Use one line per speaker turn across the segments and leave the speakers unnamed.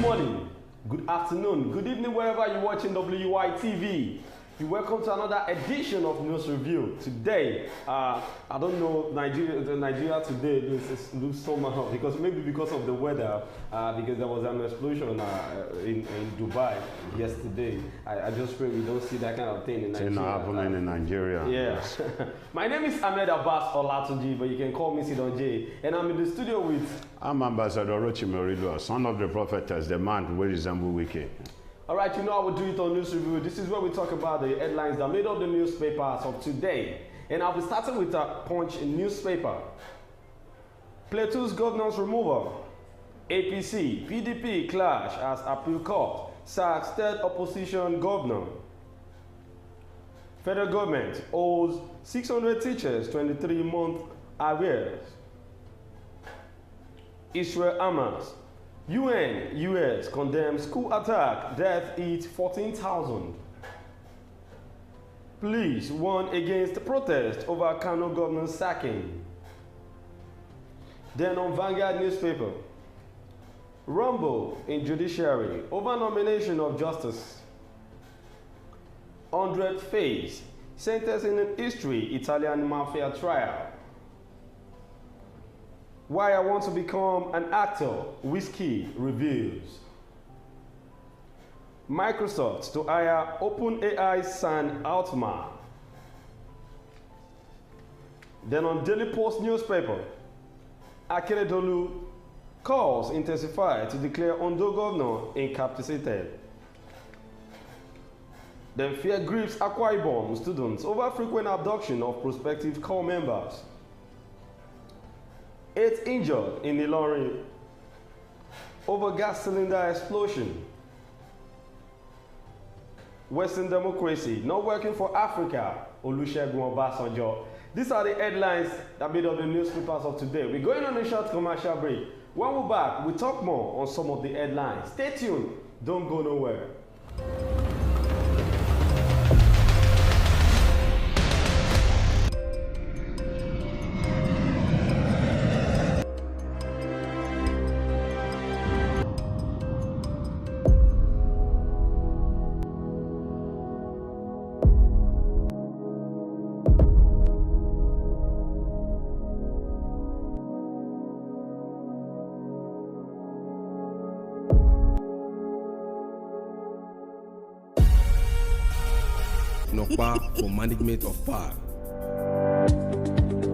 morning, good afternoon, good evening, wherever you're watching WY TV. You're welcome to another edition of News Review. Today, I don't know, Nigeria today looks somehow, because maybe because of the weather, because there was an explosion in Dubai yesterday. I just pray we don't see that kind of thing in Nigeria.
It's not happening in Nigeria.
Yeah. My name is Ahmed Abbas Olatunji, but you can call me Sidon J. And I'm in the studio with...
I'm Ambassador Rochimerido, son of the prophetess, the man who resemble wicked.
All right, you know I will do it on News Review. This is where we talk about the headlines that made up the newspapers of today. And I'll be starting with a Punch newspaper. Plateau's governor's removal. APC, PDP clash as appeal court sacks third opposition governor. Federal government owes 600 teachers 23-month arrears. Israel Hamas. UN, US condemns school attack, death hit 14,000. Police warn against protest over Kano governor sacking. Then on Vanguard newspaper, rumble in judiciary over nomination of justice. 100th phase, sentencing in history, Italian mafia trial. Why I want to become an actor, Whiskey reveals. Microsoft to hire OpenAI Sam Altman. Then on Daily Post newspaper, Akeredolu calls intensify to declare Ondo governor incapacitated. Then fear grips Akwa Ibom students over frequent abduction of prospective corps members. 8 injured in Ilorin over gas cylinder explosion. Western democracy not working for Africa, Olusegun Obasanjo. These are the headlines that made up the newspapers of today. We're going on a short commercial break. When we're back, we talk more on some of the headlines. Stay tuned, don't go nowhere.
For management of power.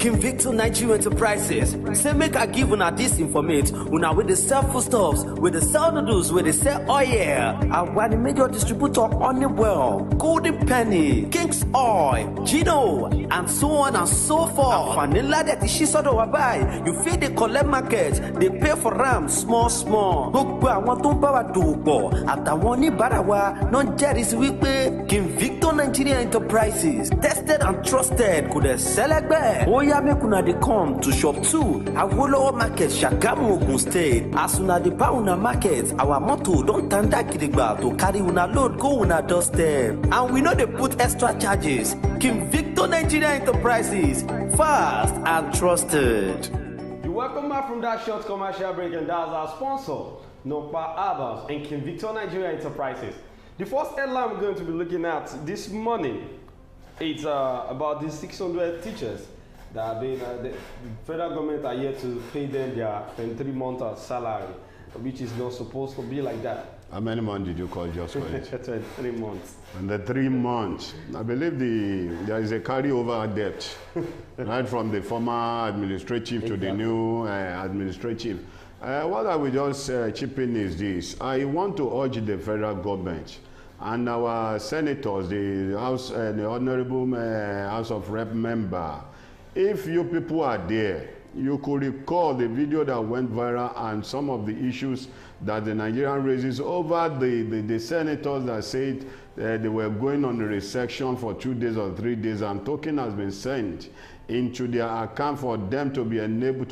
King Victor Nigeria Enterprises say make I give una this information una with the sell foodstuffs, with the sell noodles, with the sell oil. And one major distributor Honeywell, Golden Penny, King's Oil, Gino, and so on and so forth. And vanilla that she sort of buy, you feed the collect market, they pay for them small. Gbogbo àwọn tó ń bá wa dòwò àtàwọn oníbàárà wa náà jẹ́rìí wípé King Victor Nigeria Enterprises tested and trusted kò dẹ̀ sẹ́lẹ̀gbẹ́. Oya make una dey come to shop 2 Awolowo Market, Shagamu, Ogun State. As una dey buy una market, our motto don tanda gidigba to carry una load go una doorstep. And we no dey put extra charges. King Victor Nigeria Enterprises, fast and trusted.
You're welcome back from that short commercial break, and that's our sponsor, Nopa Abbas and King Victor Nigeria Enterprises. The first headline we're going to be looking at this morning, it's about these 600 teachers that the federal government are yet to pay them their 23-month salary, which is not supposed to be like that.
How many months did you call just for it?
3 months.
And the 3 months, I believe there is a carryover debt, right from the former administrative to the new administrative. What I will just chip in is this. I want to urge the federal government and our senators, the House, the Honorable House of Rep member, if you people are there, you could recall the video that went viral and some of the issues that the Nigerian raises over the senators that said they were going on the resection for 2 days or 3 days, and token has been sent into their account for them to be enable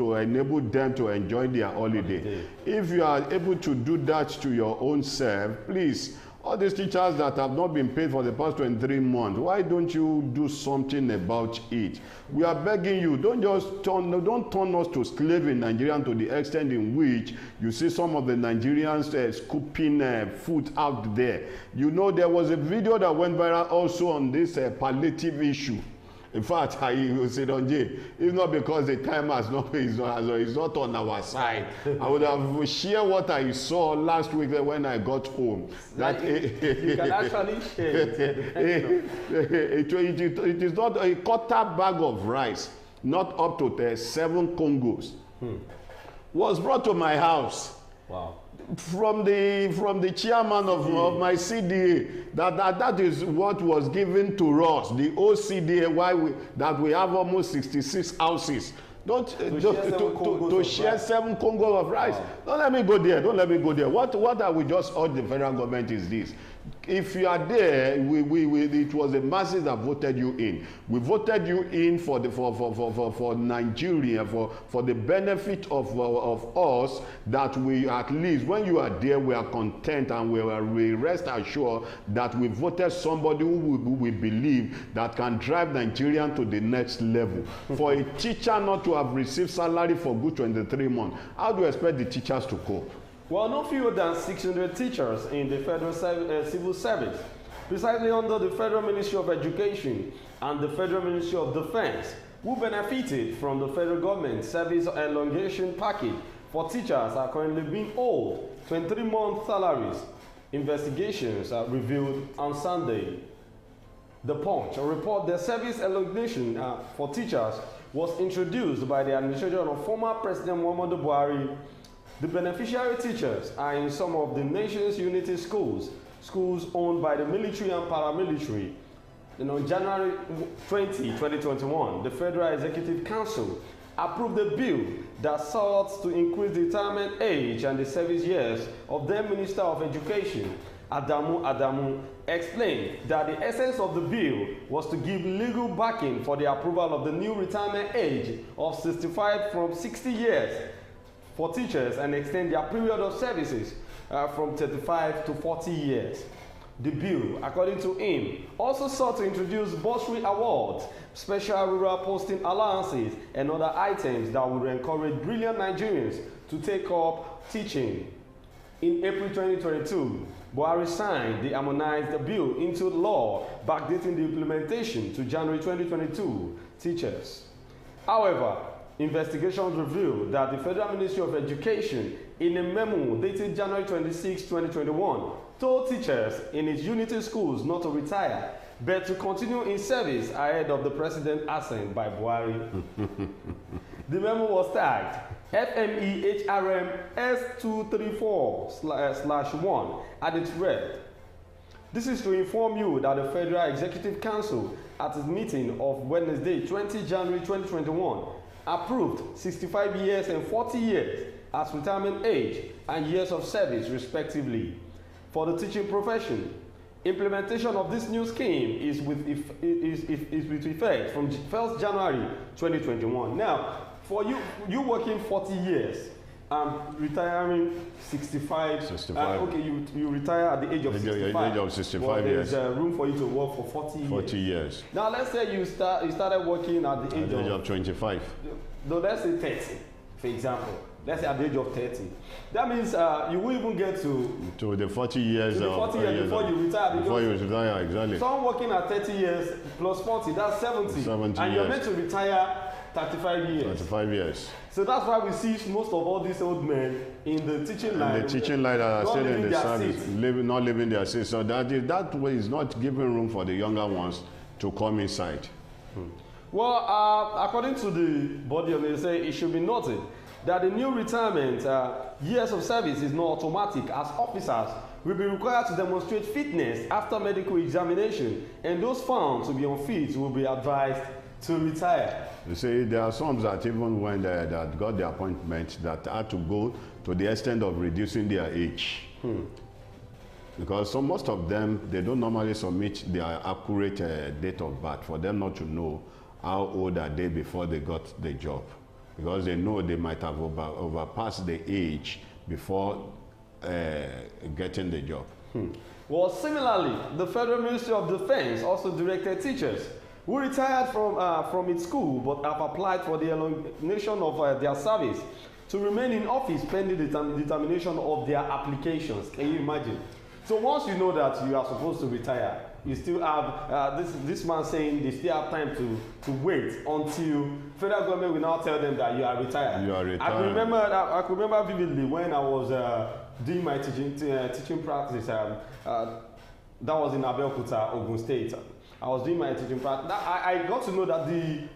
them to enjoy their holiday. If you are able to do that to your own self, please All these teachers that have not been paid for the past 23 months, why don't you do something about it? We are begging you, don't turn us to slave in Nigeria to the extent in which you see some of the Nigerians scooping food out there. You know, there was a video that went viral also on this palliative issue. In fact, I will say, if not because the time is not on our side, I would have shared what I saw last week when I got home. That
you can actually share
it is not a quarter bag of rice, not up to 7 Congos, was brought to my house.
Wow.
From the chairman of my CDA, that is what was given to us, the OCDA, that we have almost 66 houses. To share 7 Congo of rice. Wow. Don't let me go there. Don't let me go there. What I will just urge the federal government is this. If you are there, it was the masses that voted you in. We voted you in for Nigeria, for the benefit of us, that we, at least when you are there, we are content, and we rest assured that we voted somebody who we believe that can drive Nigeria to the next level. For a teacher not to have received salary for good 23 months, how do you expect the teachers to cope?
Well, no fewer than 600 teachers in the federal civil service, precisely under the Federal Ministry of Education and the Federal Ministry of Defense, who benefited from the federal government service elongation package for teachers, are currently being owed 23-month salaries. Investigations are revealed on Sunday. The Punch report the service elongation for teachers was introduced by the administration of former President Muhammadu Buhari. The beneficiary teachers are in some of the nation's unity schools owned by the military and paramilitary. On January 20, 2021, the Federal Executive Council approved a bill that sought to increase the retirement age and the service years of then Minister of Education, Adamu, explained that the essence of the bill was to give legal backing for the approval of the new retirement age of 65 from 60 years for teachers and extend their period of services from 35 to 40 years. The bill, according to him, also sought to introduce bursary awards, special rural posting allowances, and other items that would encourage brilliant Nigerians to take up teaching. In April 2022, Buhari signed the harmonized bill into law, backdating the implementation to January 2022 teachers. However, investigations revealed that the Federal Ministry of Education, in a memo dated January 26, 2021, told teachers in its unity schools not to retire, but to continue in service ahead of the president assent by Buhari. The memo was tagged FME HRM S234/1, and it read, "This is to inform you that the Federal Executive Council, at its meeting of Wednesday, 20 January 2021, approved 65 years and 40 years as retirement age and years of service respectively for the teaching profession. Implementation of this new scheme is with effect from 1st January 2021. Now, for you working 40 years and retiring 65. Okay, you retire at the age of 65.
Age of 65 years.
There's room for you to work for 40 years.
40 years.
Now, let's say you started working at the age
of 25.
No, let's say 30, for example. Let's say at the age of 30. That means you won't even get to
the 40 years.
To the 40 years before you retire.
Before you retire, exactly.
Someone working at 30 years plus 40, that's 70.
70
and
years.
You're meant to retire 35 years.
35 years.
So that's why we see most of all these old men in the teaching line.
The teaching line that are still in the service, not living their seats. So that way is not giving room for the younger ones to come inside.
Well, according to the body of it, say it should be noted that the new retirement years of service is not automatic, as officers will be required to demonstrate fitness after medical examination, and those found to be unfit will be advised to retire.
You see, there are some that even when that got the appointment that had to go to the extent of reducing their age. Because most of them, they don't normally submit their accurate date of birth for them not to know how old are they before they got the job. Because they know they might have overpassed the age before getting the job.
Well, similarly, the Federal Ministry of Defense also directed teachers who retired from its school but have applied for the elongation of their service to remain in office pending the determination of their applications. Can you imagine? So once you know that you are supposed to retire, you still have this man saying they still have time to wait until federal government will now tell them that you are retired.
You are retired.
I could remember vividly when I was doing my teaching practice. That was in Abeokuta, Ogun State. I was doing my teaching practice. I got to know that the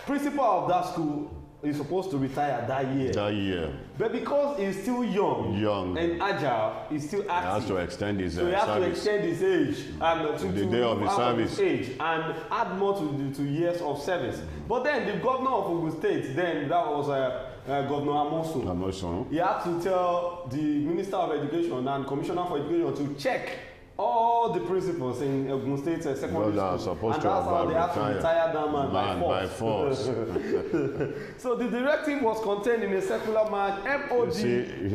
principal of that school is supposed to retire that year.
That year.
But because he's still young and agile, he's still active.
He has to extend his
service. So he has to extend his age and
to the day of his service
age and add more to years of service. But then the governor of Ogun State, then that was Governor Amosun. He had to tell the Minister of Education and Commissioner for Education to check all the principals in Ogun State secondary school, and that's how they have to retire that man by force. So the directive was contained in a circular mark MOD. You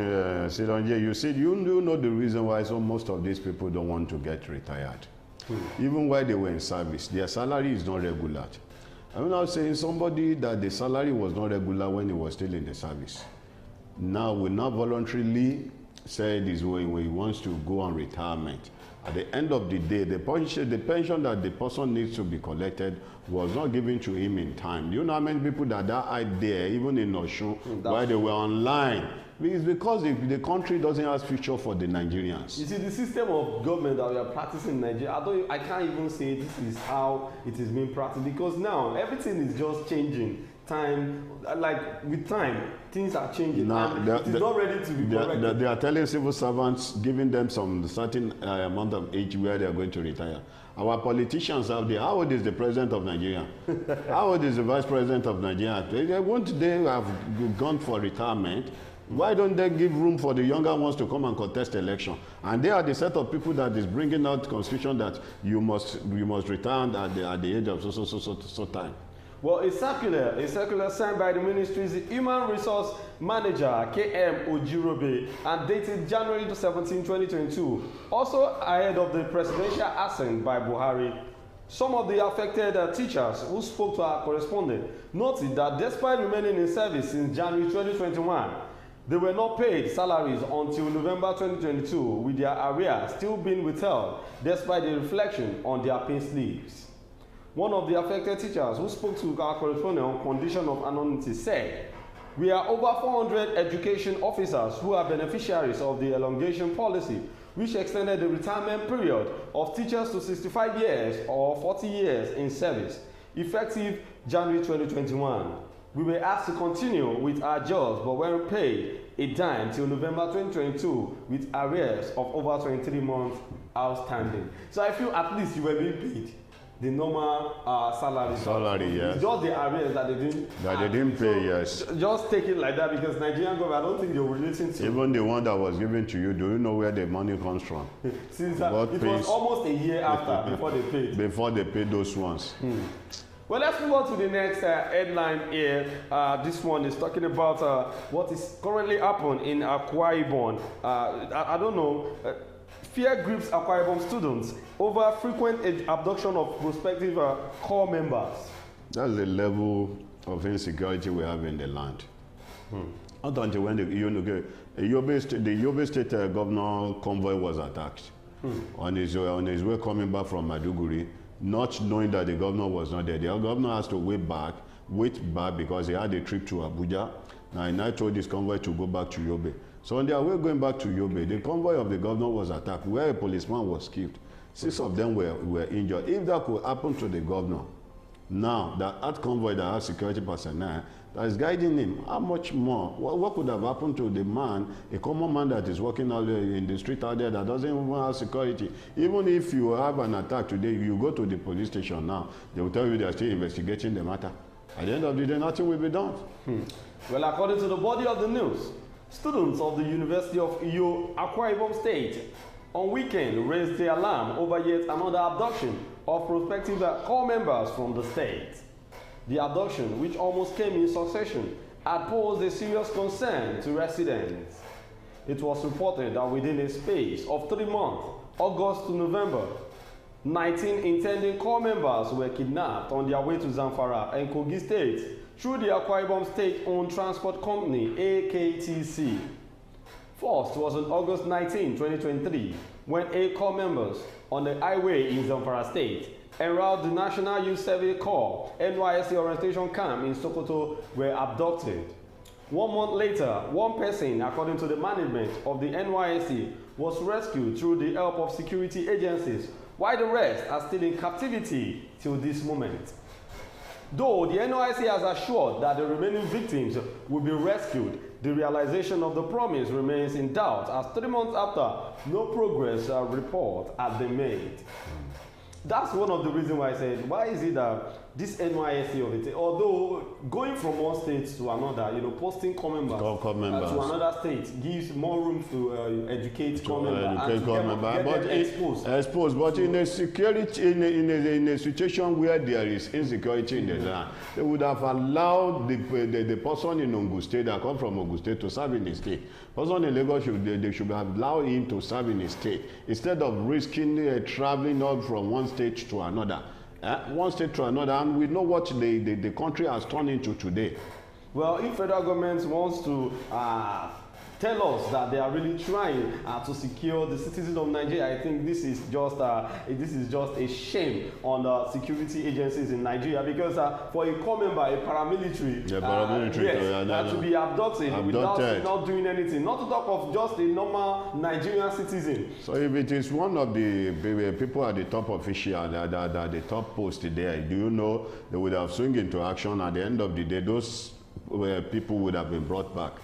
know the reason why most of these people don't want to get retired. Even while they were in service, their salary is not regular. I'm not saying somebody that the salary was not regular when he was still in the service. Now will not voluntarily say this way when he wants to go on retirement. At the end of the day, the pension that the person needs to be collected was not given to him in time. Do you know how many people that died there, even in Osun, while they were online? It's because the country doesn't have future for the Nigerians. You see, the system of government that we are practicing in Nigeria, I can't even say this is how it is being practiced, because now everything is just changing. With time, things are changing. Now, it is not ready to be corrected. They are telling civil servants, giving them some certain amount of age where they are going to retire. Our politicians out there, how old is the president of Nigeria? How old is the vice president of Nigeria? Won't they have gone for retirement? Why don't they give room for the younger ones to come and contest election? And they are the set of people that is bringing out constitution that you must retire at the age of so time. Well, a circular signed by the ministry's Human Resource Manager, KM Ojirobe, and dated January 17, 2022, also ahead of the presidential assent by Buhari. Some of the affected teachers who spoke to our correspondent noted that despite remaining in service since January 2021, they were not paid salaries until November 2022, with their arrears still being withheld despite the reflection on their pay slips. One of the affected teachers who spoke to our correspondent on condition of anonymity said, "We are over 400 education officers who are beneficiaries of the elongation policy, which extended the retirement period of teachers to 65 years or 40 years in service, effective January 2021. We were asked to continue with our jobs but weren't paid a dime till November 2022 with arrears of over 23 months outstanding." So I feel at least you were being paid the normal salary. Yes. It's just the arrears that they didn't pay. Yes. Just take it like that, because Nigerian government, I don't think they will listen to. Even the one that was given to you, do you know where the money comes from? Since it was almost a year after before they paid. Before they paid those ones. Well, let's move on to the next headline here. This one is talking about what is currently happening in Akwa Ibom. I don't know. Fear grips Akwa Ibom students over frequent abduction of prospective corps members. That's the level of insecurity we have in the land. Not until when the Yobe State governor convoy was attacked on his way coming back from Maduguri, not knowing that the governor was not there. The governor has to wait back because he had a trip to Abuja. Now he told his convoy to go back to Yobe. So on their way going back to Yobe, the convoy of the governor was attacked, where a policeman was killed. 6 of them were injured. If that could happen to the governor, now that convoy that has security personnel that is guiding him, how much more? What could have happened to the man, a common man that is walking out there in the street out there that doesn't even have security? Even if you have an attack today, you go to the police station now, they will tell you they are still investigating the matter. At the end of the day, nothing will be done. Well, according to the body of the news, students of the University of Akwa Ibom State on weekend raised the alarm over yet another abduction of prospective corps members from the state. The abduction, which almost came in succession, had posed a serious concern to residents. It was reported that within a space of 3 months, August to November, 19 intending corps members were kidnapped on their way to Zamfara and Kogi State through the Akwa Ibom State-owned transport company AKTC. First was on August 19, 2023, when 8 corps members on the highway in Zamfara State enrolled the National Youth Survey Corps NYSC orientation camp in Sokoto were abducted. 1 month later, one person, according to the management of the NYSC, was rescued through the help of security agencies, while the rest are still in captivity till this moment. Though the NYSC has assured that the remaining victims will be rescued, the realization of the promise remains in doubt as 3 months after, no progress report has been made. That's one of the reasons why I said, why is it that this NYSC of it, although going from one state to another, posting corps members to another state gives more room to educate corps members and to get them exposed.
But in a security, in a situation where there is insecurity in the land, they would have allowed the person in Ogun State that come from Ogun State to serve in the state. Person in Lagos they should have allowed him to serve in the state instead of risking traveling up from one state to another. One state to another, and we know what the country has turned into today.
Well, if federal government wants to tell us that they are really trying to secure the citizens of Nigeria, I think this is just a shame on the security agencies in Nigeria, because for a corps member, a paramilitary, to be abducted without not doing anything, not to talk of just a normal Nigerian citizen.
So if it is one of the people at the top official, at the top post there, do you know they would have swung into action at the end of the day? Those people would have been brought back.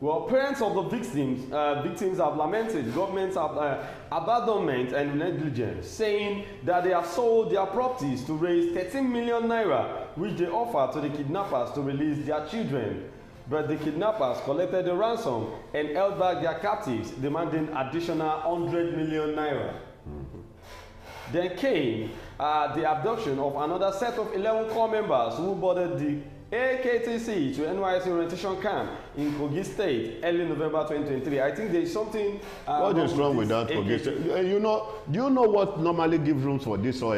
Well, parents of the victims have lamented government's abandonment and negligence, saying that they have sold their properties to raise 13 million naira, which they offered to the kidnappers to release their children. But the kidnappers collected the ransom and held back their captives, demanding additional 100 million naira. Then came the abduction of another set of 11 corps members who boarded the AKTC to NYSC orientation camp in Kogi State early November 2023. I think there is something.
What is wrong with that Kogi State? Do you know what normally gives room for this all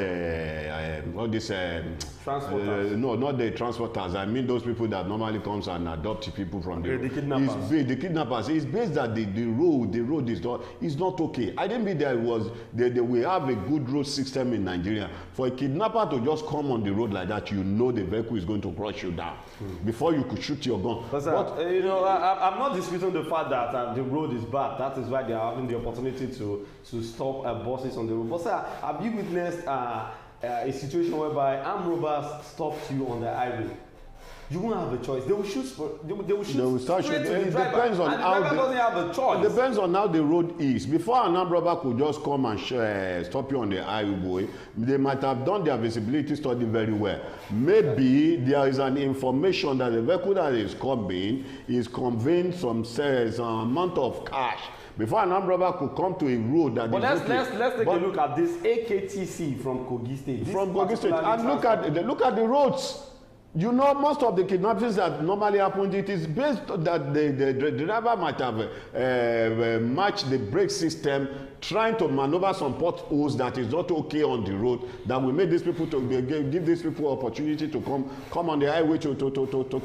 this
transporters?
No, not the transporters. I mean those people that normally comes and adopt people from the
kidnappers.
The kidnappers. It's based that the road is not okay. I didn't mean there was we have a good road system in Nigeria. For a kidnapper to just come on the road like that, you know the vehicle is going to crush you down before you could shoot your gun.
But I'm not disputing the fact that the road is bad. That is why they are having the opportunity to stop buses on the road. But sir, have you witnessed a situation whereby armed robbers stopped you on the highway? You won't have a choice. They will shoot. They will start shooting.
It depends on how
the driver doesn't have a choice.
It depends on how the road is. Before an armed robber could just come and stop you on the highway, they might have done their visibility study very well. Maybe there is an information that the vehicle that is coming is conveying some amount of cash. Before an armed robber could come to a road that.
But let's take a look at this AKTC from Kogi State.
From Kogi State, and look at the roads. You know, most of the kidnappings that normally happen, it is based that the driver might have matched the brake system, trying to maneuver some potholes that is not okay on the road, that will make these people give these people opportunity to come on the highway to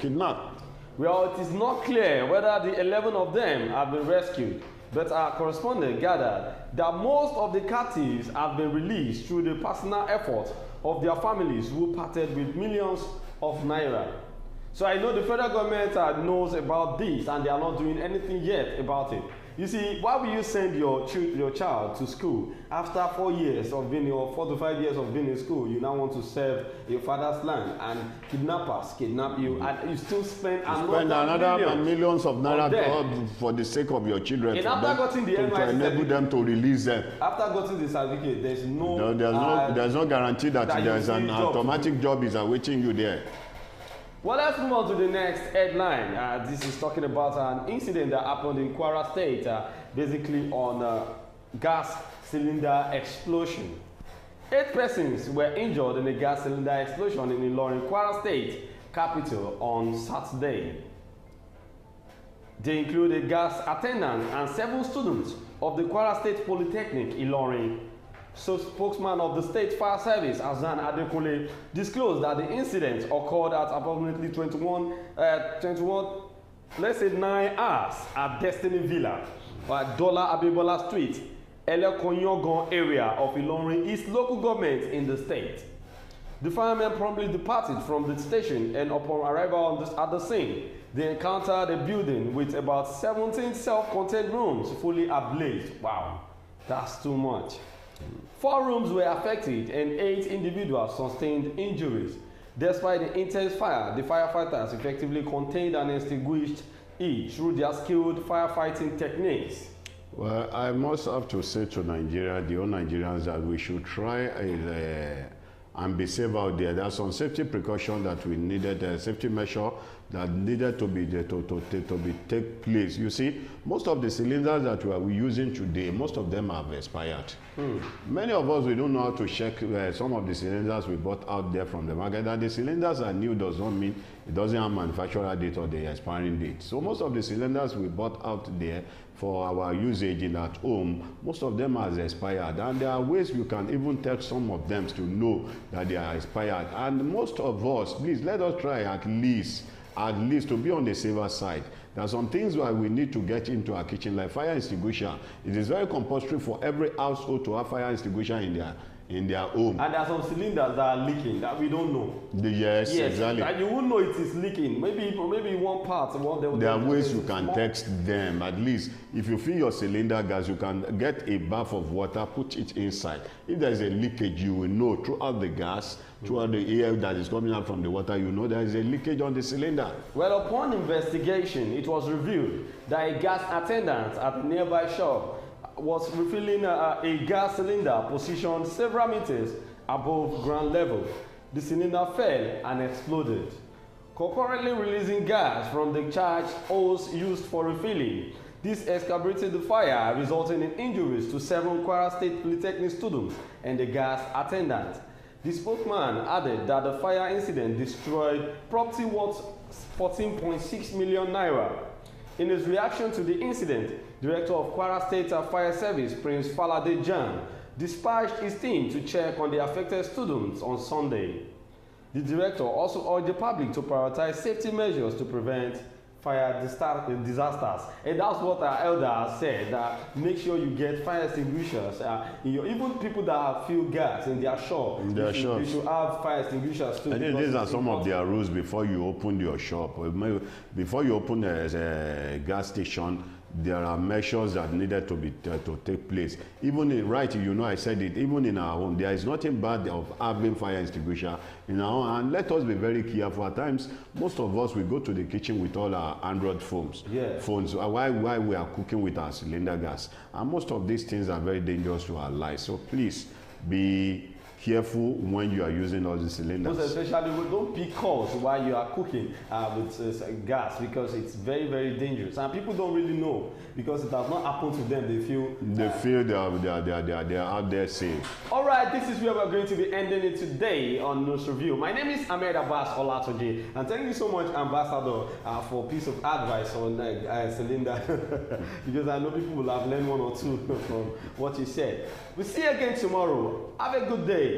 kidnap.
Well, it is not clear whether the 11 of them have been rescued, but our correspondent gathered that most of the captives have been released through the personal efforts of their families who parted with millions of naira. So I know the federal government knows about this and they are not doing anything yet about it. You see, why will you send your child to school after 4 years of being, or 4 to 5 years of being in school? You now want to serve your father's land, and kidnappers kidnap you, and you still spend another
millions of naira for the sake of your children.
And after getting the
to enable them to release them.
After getting the certificate, there's
no guarantee that there's an automatic job is awaiting you there.
Well, let's move on to the next headline. This is talking about an incident that happened in Kwara State, basically on gas cylinder explosion. 8 persons were injured in a gas cylinder explosion in Ilorin, Kwara State capital on Saturday. They include a gas attendant and 7 students of the Kwara State Polytechnic, Ilorin. So spokesman of the State Fire Service, Azan Adekunle, disclosed that the incident occurred at approximately 9 hours at Destiny Villa at Dola Abibola Street, Elekonyogon area of Ilorin East local government in the state. The firemen promptly departed from the station, and upon arrival at the scene, they encountered a building with about 17 self-contained rooms fully ablaze. Wow, that's too much. 4 rooms were affected and 8 individuals sustained injuries. Despite the intense fire, the firefighters effectively contained and extinguished it through their skilled firefighting techniques.
Well, I must have to say to Nigeria, the old Nigerians, that we should try and be safe out there. There are some safety precautions that we needed, safety measure that needed to be take place. You see, most of the cylinders that we are using today, most of them have expired. Many of us, we don't know how to check some of the cylinders we bought out there from the market. That the cylinders are new does not mean it doesn't have manufacturer date or the expiring date. So most of the cylinders we bought out there for our usage in at home, most of them has expired, and there are ways you can even tell some of them to know that they are expired. And most of us, please let us try at least to be on the safer side. There are some things where we need to get into our kitchen, like fire extinguisher. It is very compulsory for every household to have fire extinguisher in their home.
And there are some cylinders that are leaking that we don't know.
Yes, exactly.
And you won't know it is leaking. Maybe one part.
There are ways you can text them. At least if you fill your cylinder gas, you can get a bath of water, put it inside. If there is a leakage, you will know throughout the gas, throughout the air that is coming out from the water, you know there is a leakage on the cylinder.
Well, upon investigation, it was revealed that a gas attendant at a nearby shop was refilling a gas cylinder positioned several meters above ground level. The cylinder fell and exploded, concurrently releasing gas from the charged hose used for refilling. This escalated the fire, resulting in injuries to 7 Kwara State Polytechnic students and the gas attendant. The spokesman added that the fire incident destroyed property worth 14.6 million naira. In his reaction to the incident, Director of Kwara State Fire Service, Prince Falade Jan, dispatched his team to check on the affected students on Sunday. The director also urged the public to prioritize safety measures to prevent fire disasters. And that's what our elder has said, that make sure you get fire extinguishers. Even people that fuel gas in their shop, they should have fire extinguishers too.
I think these are some of their rules before you open your shop. Before you open a gas station, there are measures that needed to take place. Even in, right, you know, I said it, even in our home, there is nothing bad of having fire extinguisher in our home. And let us be very careful. At times, most of us, we go to the kitchen with all our Android phones. Why we are cooking with our cylinder gas. And most of these things are very dangerous to our lives. So please be careful when you are using all the cylinders.
Most especially, we don't pick calls while you are cooking with gas, because it's very, very dangerous. And people don't really know, because it has not happened to them. They feel they are out there safe. All right, this is where we're going to be ending it today on News Review. My name is Ahmed Abbas Olatoje, and thank you so much, Ambassador, for a piece of advice on cylinder, because I know people will have learned one or two from what you said. We'll see you again tomorrow. Have a good day.